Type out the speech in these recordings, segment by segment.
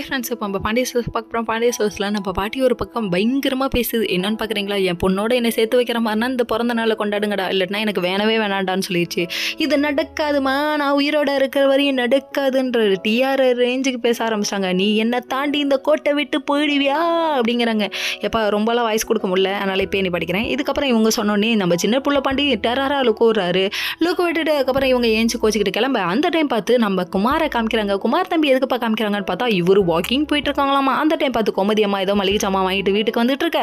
Friends இப்போ நம்ம Pandya stores பார்க்குறோம். பாண்டிய ஸ்டோர்ஸில் நம்ம பாட்டி ஒரு பக்கம் பயங்கரமாக பேசுது. என்னன்னு பார்க்குறீங்களா, என் பொண்ணோட என்னை சேர்த்து வைக்கிற மாதிரினா இந்த பிறந்த நாளை கொண்டாடுங்கடா, இல்லைன்னா எனக்கு வேணவே வேணாண்டான்னு சொல்லிடுச்சு. இது நடக்காதுமா, நான் உயிரோட இருக்கிற வரையும் நடக்காதுன்ற டிஆர் ரேஞ்சுக்கு பேச ஆரம்பிச்சிட்டாங்க. நீ என்னை தாண்டி இந்த கோட்டை விட்டு போயிடுவியா அப்படிங்கிறாங்க. எப்போ ரொம்பலாம் வாய்ஸ் கொடுக்க முடியல, அதனால் இப்போ நீ படிக்கிறேன். இதுக்கப்புறம் இவங்க சொன்னோன்னே நம்ம சின்ன புள்ள பாண்டி டெரராக லுக்கு விடுறாரு. லுக்கு விட்டுட்டு அதுக்கப்புறம் இவங்க ஏஞ்சி கோச்சிக்கிட்டு கிளம்ப. அந்த டைம் பார்த்து நம்ம குமாரை காமிக்கிறாங்க. குமார் தம்பி எதுக்குப்பா காமிக்கிறாங்கன்னு பார்த்தா இவரு வாக்கிங் போயிட்டு இருக்காங்களாமா. அந்த டைம் பார்த்து கோமதி அம்மா ஏதோ மளிகை ஜாமான் வாங்கிட்டு வீட்டுக்கு வந்துட்டு இருக்க.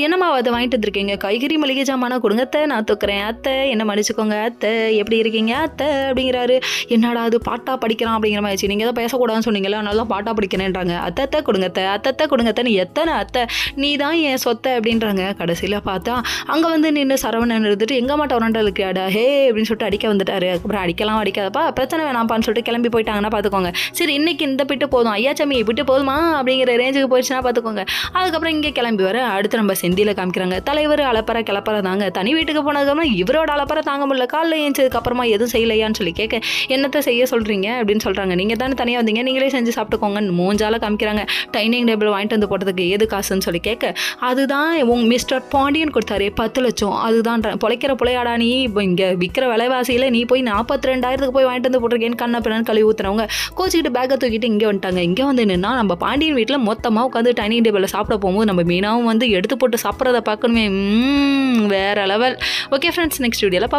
என்னம்மா அதை வாங்கிட்டு வந்துருக்கீங்க? காய்கறி மளிகை ஜாமானா கொடுங்க அத்தை, நான் தூக்குறேன் அத்தை, என்ன மன்னிச்சுக்கோங்க அத்தை, எப்படி இருக்கீங்க அத்தை அப்படிங்கிறாரு. என்னடா அது பாட்டா படிக்கிறான் அப்படிங்கிற மாதிரி. நீங்கள் தான் பேசக்கூடாதுன்னு சொன்னீங்களா, நல்லா பாட்டா படிக்கிறேன்றாங்க. அத்தை கொடுங்க அத்தை, அத்தை கொடுங்க அத்தை, நீ எத்தனை அத்தை, நீ தான் என் சொத்தை அப்படின்றாங்க. கடைசியில் பார்த்தா அங்கே வந்து நின்று சரவணன் இருந்துட்டு எங்கள் அம்மா டொரண்டோ இருக்கியாடா ஹே அப்படின்னு சொல்லிட்டு அடிக்க வந்துட்டாரு. அப்புறம் அடிக்கலாம் அடிக்காதப்பா, பிரச்சனை வேணாம்ப்பான்னு சொல்லிட்டு கிளம்பி போயிட்டாங்கன்னா பார்த்துக்கோங்க. சரி இன்னைக்கு இந்த பிட்டு போதும், ஐயாச்சாமி விட்டு போதுமா அப்படிங்கிற ரேஞ்சுக்கு போயிடுச்சுன்னா பார்த்துக்கோங்க. அதுக்கப்புறம் இங்கே கிளம்பி வர அடுத்து நம்ம செந்தியில் காமிக்கிறாங்க. தலைவர் அலப்பறை கிளப்பற தாங்க. தனி வீட்டுக்கு போனதுக்கப்புறம் இவரோட அலப்பறை தாங்க முடியல. காலைல ஏஞ்சதுக்கப்புறமா எதுவும் செய்யலையான்னு சொல்லி கேட்க, என்னத்தை செய்ய சொல்கிறீங்க அப்படின்னு சொல்கிறாங்க. நீங்கள் தானே தனியாக வந்தீங்க, நீங்களே செஞ்சு சாப்பிட்டுக்கோங்கன்னு மூஞ்சால காமிக்கிறாங்க. டைனிங் டேபிள் வாங்கிட்டு வந்து போட்டதுக்கு ஏது காசுன்னு சொல்லி கேட்க, அதுதான் மிஸ்டர் பாண்டியன் கொடுத்தாரு 10 லட்சம், அதுதான் பொழைக்கிற புலையாடா நீ, இப்போ இங்கே விற்கிற விலைவாசியில் நீ போய் 42,000 போய் வாங்கிட்டு வந்து போட்டிருக்கேன்னு கண்ணா பின்னான்னு கழுவி ஊற்றுறவங்க கோச்சிக்கிட்டு பேக்கை தூக்கிட்டு இங்கே வந்துட்டாங்க. இங்கே வந்து நின்னா நம்ம பாண்டியன் வீட்டில் மொத்தமாக உட்காந்து டைனிங் டேபிளில் சாப்பிட போகும்போது நம்ம மீனாவும் வந்து எடுத்து போட்டு சாப்பிட்றத பார்க்கணுமே, வேற லெவல். ஓகே ஃப்ரெண்ட்ஸ், நெக்ஸ்ட் வீடியோவில்